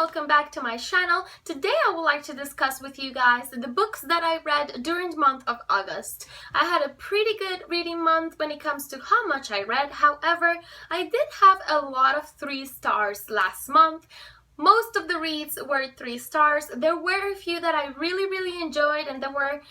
welcome back to my channel. Today I would like to discuss with you guys the books that I read during the month of August. I had a pretty good reading month when it comes to how much I read. However, I did have a lot of 3 stars last month. Most of the reads were 3 stars. There were a few that I really enjoyed, and there were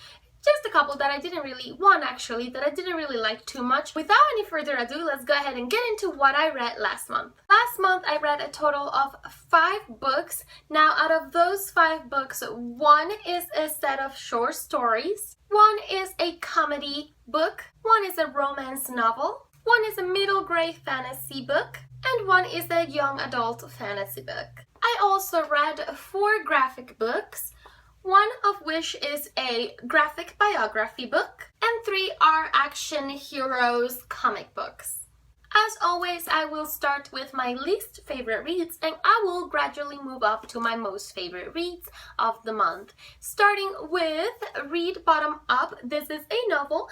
just a couple that I didn't really, one actually, that I didn't really like too much. Without any further ado, let's go ahead and get into what I read last month. Last month I read a total of 5 books. Now out of those 5 books, 1 is a set of short stories, 1 is a comedy book, 1 is a romance novel, 1 is a middle grade fantasy book, and 1 is a young adult fantasy book. I also read 4 graphic books, 1 of which is a graphic biography book, and 3 are action heroes comic books. As always, I will start with my least favorite reads, and I will gradually move up to my most favorite reads of the month. Starting with Read Bottom Up. This is a novel,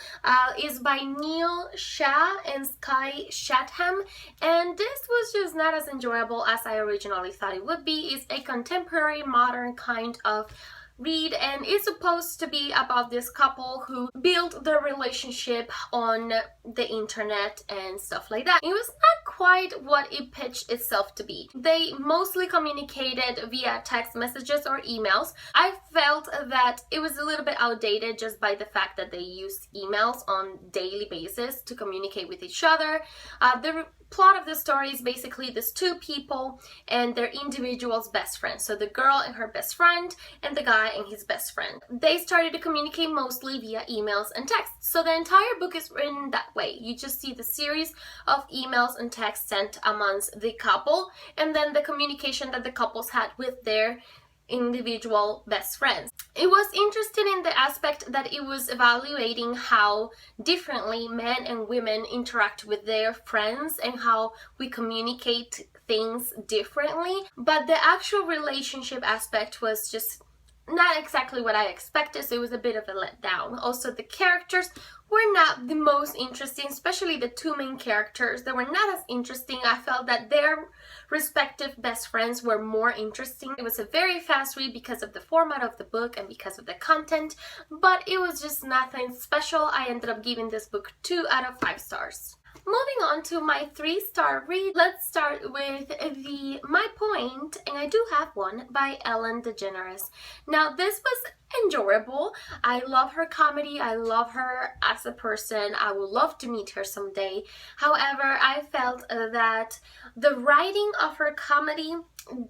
is by Neel, Shah, and Sky Chatham, and this was just not as enjoyable as I originally thought it would be. It's a contemporary, modern kind of read, and it's supposed to be about this couple who built their relationship on the internet and stuff like that. It was not quite what it pitched itself to be. They mostly communicated via text messages or emails. I felt that it was a little bit outdated just by the fact that they used emails on daily basis to communicate with each other. The plot of the story is basically these 2 people and their individual's best friends. So the girl and her best friend, and the guy and his best friend. They started to communicate mostly via emails and texts. So the entire book is written that way. You just see the series of emails and texts sent amongst the couple, and then the communication that the couples had with their individual best friends. It was interesting in the aspect that it was evaluating how differently men and women interact with their friends and how we communicate things differently, but the actual relationship aspect was just not exactly what I expected, so it was a bit of a letdown. Also, the characters were not the most interesting, especially the 2 main characters. They were not as interesting. I felt that their respective best friends were more interesting. It was a very fast read because of the format of the book and because of the content, but it was just nothing special. I ended up giving this book 2 out of 5 stars. Moving on to my 3-star read, let's start with the My Point, and I do have one, by Ellen DeGeneres. Now, this was enjoyable. I love her comedy. I love her as a person. I would love to meet her someday. However, I felt that the writing of her comedy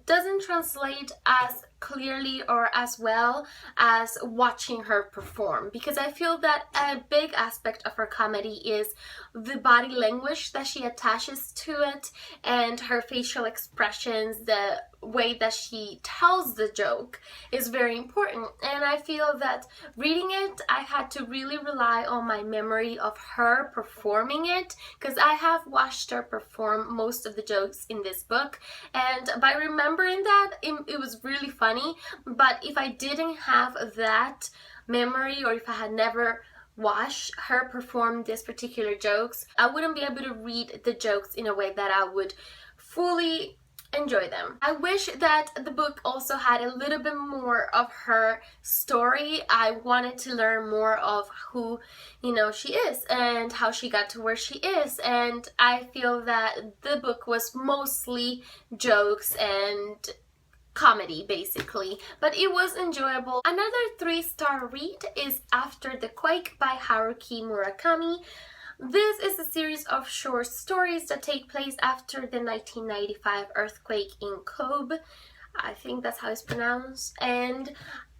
doesn't translate as clearly or as well as watching her perform, because I feel that a big aspect of her comedy is the body language that she attaches to it and her facial expressions. The way that she tells the joke is very important, and I feel that reading it I had to really rely on my memory of her performing it, because I have watched her perform most of the jokes in this book, and by remembering that it was really funny. But if I didn't have that memory, or if I had never watched her perform these particular jokes, I wouldn't be able to read the jokes in a way that I would fully enjoy them. I wish that the book also had a little bit more of her story. I wanted to learn more of who, she is and how she got to where she is, and I feel that the book was mostly jokes and comedy basically, but it was enjoyable. Another 3-star read is After the Quake by Haruki Murakami. This is a series of short stories that take place after the 1995 earthquake in Kobe. I think that's how it's pronounced, and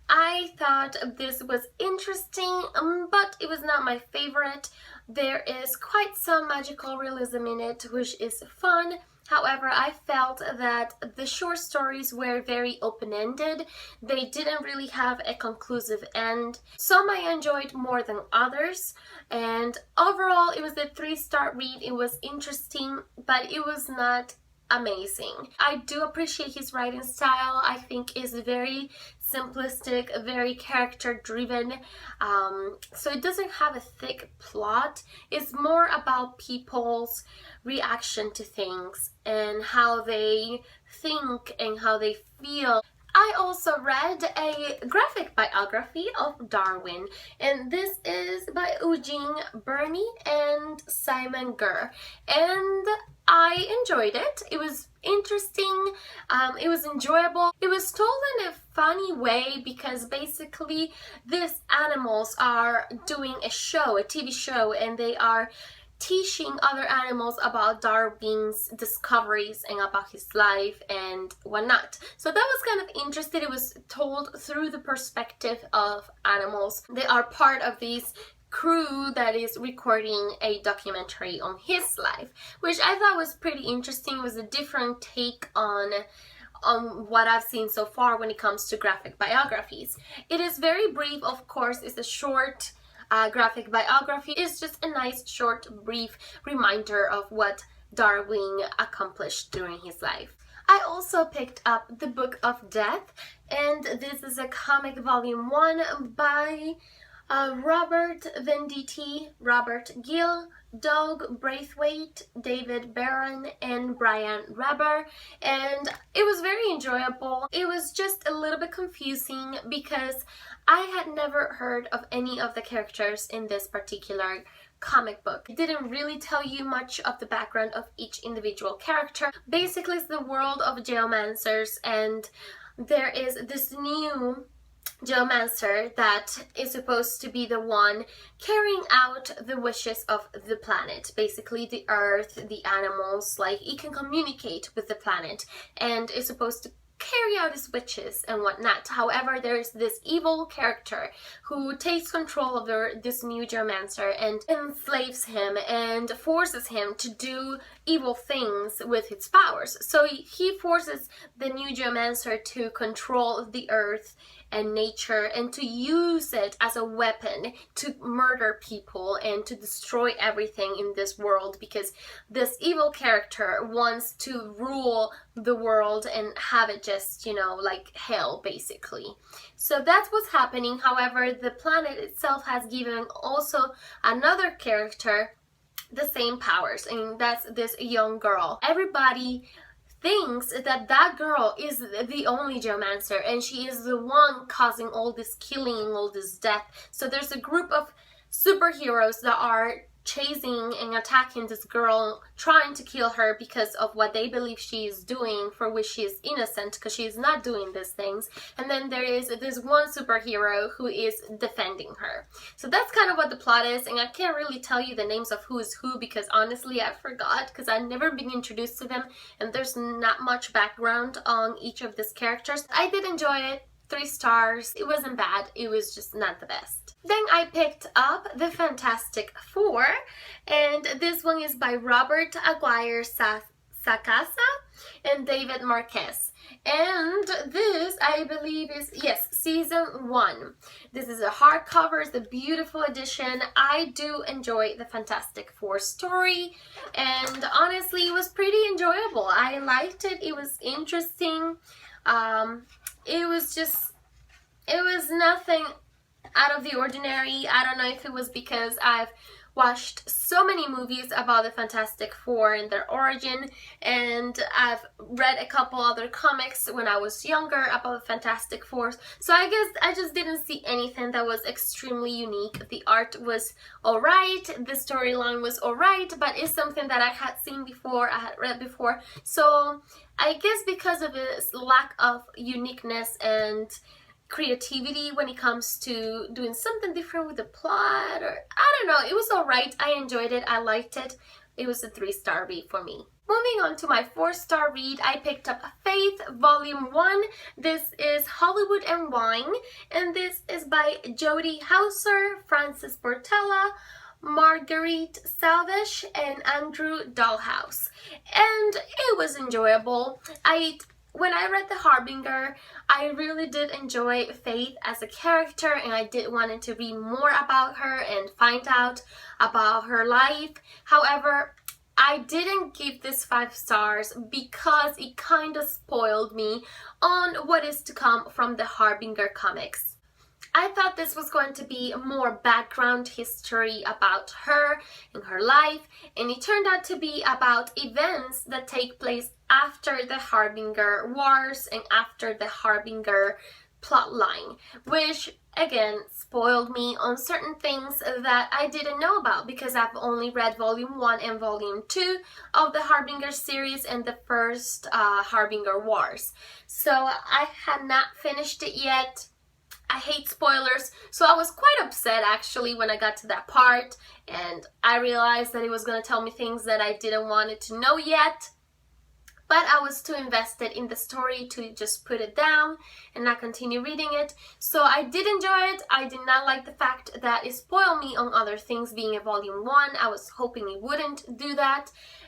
I thought this was interesting, but it was not my favorite. There is quite some magical realism in it, which is fun. However, I felt that the short stories were very open-ended. They didn't really have a conclusive end. Some I enjoyed more than others, and overall it was a 3-star read. It was interesting, but it was not amazing. I do appreciate his writing style. I think is very simplistic, very character driven. So it doesn't have a thick plot. It's more about people's reaction to things and how they think and how they feel. I also read a graphic biography of Darwin, and this is by Eugene, Byrne, and Simon Aguirre, and I enjoyed it. It was interesting, it was enjoyable. It was told in a funny way because basically these animals are doing a show, a TV show, and they are teaching other animals about Darwin's discoveries and about his life and whatnot. So that was kind of interesting. It was told through the perspective of animals. They are part of this crew that is recording a documentary on his life, which I thought was pretty interesting. It was a different take on what I've seen so far when it comes to graphic biographies. It is very brief, of course. It's a short graphic biography. Is just a nice short brief reminder of what Darwin accomplished during his life. I also picked up The Book of Death, and this is a comic volume 1 by Robert Venditti, Robert Gill, Doug Braithwaite, David Byrne, and Brian Reber, and it was very enjoyable. It was just a little bit confusing because I had never heard of any of the characters in this particular comic book. It didn't really tell you much of the background of each individual character. Basically, it's the world of geomancers, and there is this new geomancer that is supposed to be the one carrying out the wishes of the planet, basically the earth, the animals. Like, he can communicate with the planet and is supposed to carry out his wishes and whatnot. However, there's this evil character who takes control of this new geomancer and enslaves him and forces him to do evil things with his powers. So he forces the new geomancer to control the earth and nature and to use it as a weapon to murder people and to destroy everything in this world, because this evil character wants to rule the world and have it just, you know, like hell basically. So that's what's happening. However, the planet itself has given also another character the same powers, and that's this young girl. Everybody thinks that that girl is the only geomancer and she is the one causing all this killing, all this death. So there's a group of superheroes that are chasing and attacking this girl, trying to kill her because of what they believe she is doing, for which she is innocent because she is not doing these things. And then there is this one superhero who is defending her. So that's kind of what the plot is, and I can't really tell you the names of who is who because honestly I forgot, because I've never been introduced to them and there's not much background on each of these characters. I did enjoy it. 3 stars. It wasn't bad, it was just not the best. Then I picked up The Fantastic Four, and this one is by Robert Aguirre-Sacasa and David Marquez. And this, I believe, is, yes, season 1. This is a hardcover, it's a beautiful edition. I do enjoy the Fantastic Four story, and honestly, it was pretty enjoyable. I liked it, it was interesting. It was nothing out of the ordinary. I don't know if it was because I've watched so many movies about the Fantastic Four and their origin, and I've read a couple other comics when I was younger about the Fantastic Four. So I guess I just didn't see anything that was extremely unique. The art was alright, the storyline was alright, but it's something that I had seen before, I had read before. So I guess because of its lack of uniqueness and creativity when it comes to doing something different with the plot, or I don't know, it was alright. I enjoyed it, I liked it. It was a 3-star read for me. Moving on to my 4-star read, I picked up Faith Volume 1. This is Hollywood and Wine, and this is by Jody Hauser, Francis Portela, Marguerite Salvage, and Andrew Dahlhaus. And it was enjoyable. When I read The Harbinger, I really did enjoy Faith as a character, and I did want to read more about her and find out about her life. However, I didn't give this 5 stars because it kind of spoiled me on what is to come from the Harbinger comics. I thought this was going to be more background history about her and her life, and it turned out to be about events that take place after the Harbinger Wars and after the Harbinger plotline, which again spoiled me on certain things that I didn't know about because I've only read volume 1 and volume 2 of the Harbinger series and the first Harbinger Wars. So I had not finished it yet. I hate spoilers, so I was quite upset actually when I got to that part and I realized that it was going to tell me things that I didn't want it to know yet. But I was too invested in the story to just put it down and not continue reading it. So I did enjoy it. I did not like the fact that it spoiled me on other things being a volume 1. I was hoping it wouldn't do that.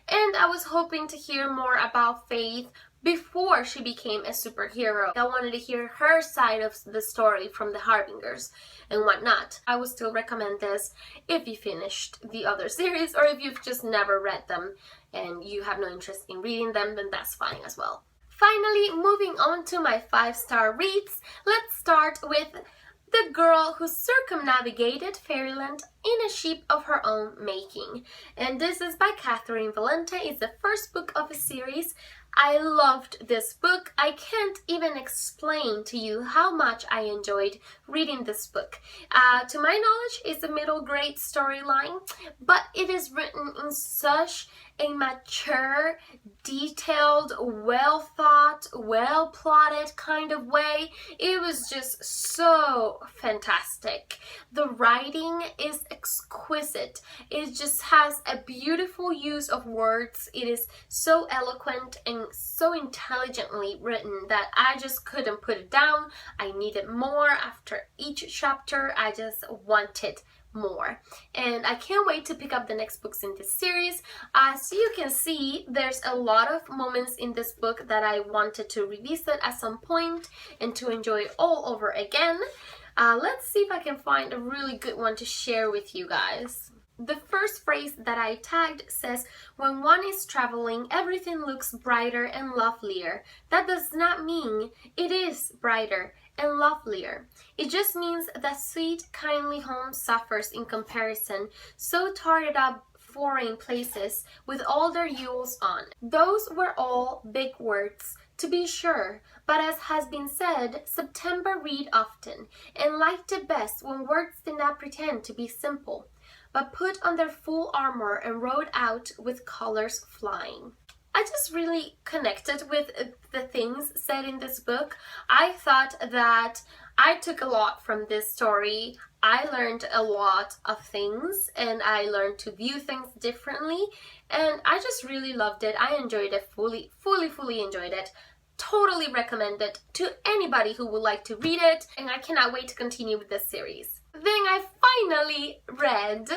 And I was hoping to hear more about Faith before she became a superhero. I wanted to hear her side of the story from the Harbingers and whatnot. I would still recommend this if you finished the other series or if you've just never read them and you have no interest in reading them, then that's fine as well. Finally, moving on to my 5-star reads, let's start with The Girl Who Circumnavigated Fairyland in a Ship of Her Own Making. And this is by Catherine Valente. It's the first book of a series. I loved this book. I can't even explain to you how much I enjoyed reading this book. To my knowledge, it's a middle grade storyline, but it is written in such a mature, detailed, well thought, well plotted kind of way. It was just so fantastic. The writing is exquisite. It just has a beautiful use of words. It is so eloquent and so intelligently written that I just couldn't put it down. I needed more after each chapter. I just wanted more, and I can't wait to pick up the next books in this series. As you can see, there's a lot of moments in this book that I wanted to revisit at some point and to enjoy all over again. Let's see if I can find a really good one to share with you guys. The first phrase that I tagged says, when one is traveling, everything looks brighter and lovelier. That does not mean it is brighter and lovelier. It just means that sweet, kindly home suffers in comparison, so tarred up foreign places with all their jewels on. Those were all big words, to be sure, but as has been said, September read often, and liked it best when words did not pretend to be simple, but put on their full armor and rode out with colors flying. I just really connected with the things said in this book. I thought that I took a lot from this story. I learned a lot of things and I learned to view things differently, and I just really loved it. I enjoyed it fully enjoyed it. Totally recommend it to anybody who would like to read it, and I cannot wait to continue with this series. Then I finally read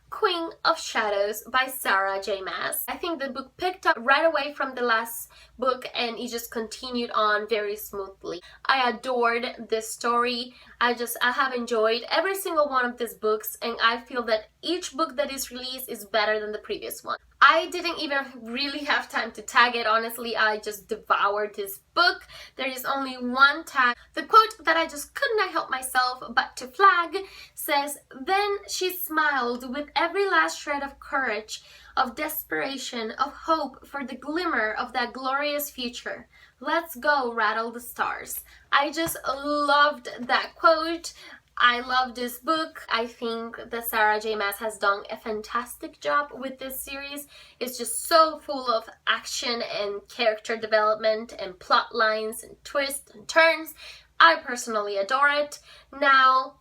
Queen of Shadows by Sarah J. Maas. I think the book picked up right away from the last book and it just continued on very smoothly. I adored this story. I have enjoyed every single one of these books, and I feel that each book that is released is better than the previous one. I didn't even really have time to tag it, honestly. I just devoured this book. There is only one tag. The quote that I just could not help myself but to flag says, "Then she smiled with every last shred of courage, of desperation, of hope for the glimmer of that glorious future. Let's go rattle the stars." I just loved that quote. I love this book. I think that Sarah J. Maas has done a fantastic job with this series. It's just so full of action and character development and plot lines and twists and turns. I personally adore it. Now,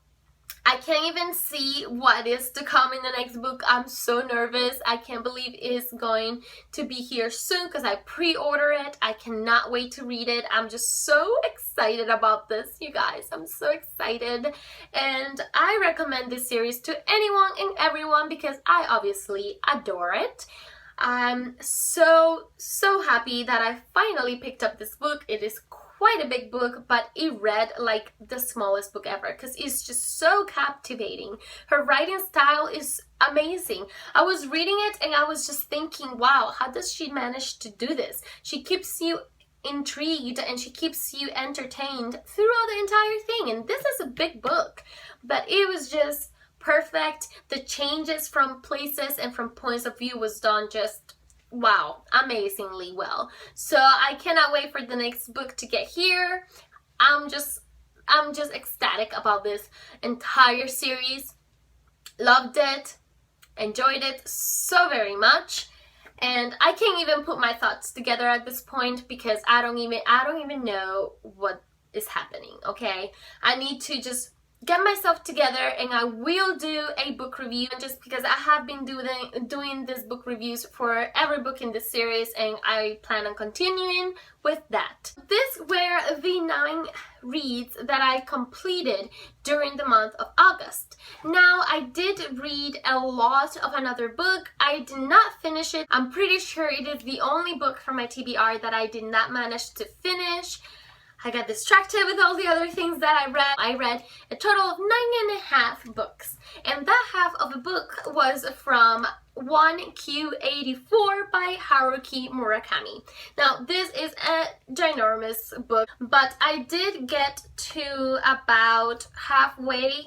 I can't even see what is to come in the next book. I'm so nervous. I can't believe it's going to be here soon because I pre-order it. I cannot wait to read it. I'm just so excited about this, you guys. I'm so excited. And I recommend this series to anyone and everyone because I obviously adore it. I'm so happy that I finally picked up this book. It is quite quite a big book, but it read like the smallest book ever because it's just so captivating. Her writing style is amazing. I was reading it and I was just thinking, wow, how does she manage to do this? She keeps you intrigued and she keeps you entertained throughout the entire thing, and this is a big book, but it was just perfect. The changes from places and from points of view was done just wow, amazingly well. So I cannot wait for the next book to get here. I'm just ecstatic about this entire series. Loved it, enjoyed it so very much. And I can't even put my thoughts together at this point because I don't even know what is happening, okay? I need to just get myself together and I will do a book review, just because I have been doing these book reviews for every book in this series and I plan on continuing with that. These were the 9 reads that I completed during the month of August. Now, I did read a lot of another book. I did not finish it. I'm pretty sure it is the only book from my TBR that I did not manage to finish. I got distracted with all the other things that I read. I read a total of 9.5 books, and that half of a book was from 1Q84 by Haruki Murakami. Now, this is a ginormous book, but I did get to about halfway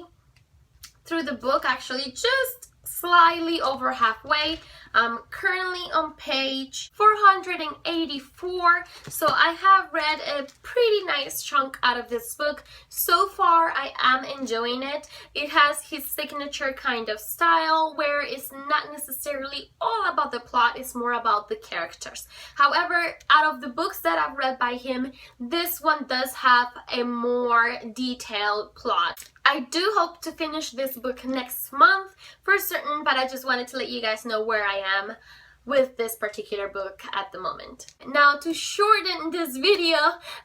through the book, actually, just slightly over halfway. I'm currently on page 484, so I have read a pretty nice chunk out of this book. So far, I am enjoying it. It has his signature kind of style where it's not necessarily all about the plot, it's more about the characters. However, out of the books that I've read by him, this one does have a more detailed plot. I do hope to finish this book next month for certain, but I just wanted to let you guys know where I am with this particular book at the moment. Now, to shorten this video,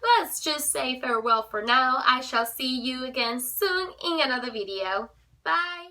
let's just say farewell for now. I shall see you again soon in another video. Bye!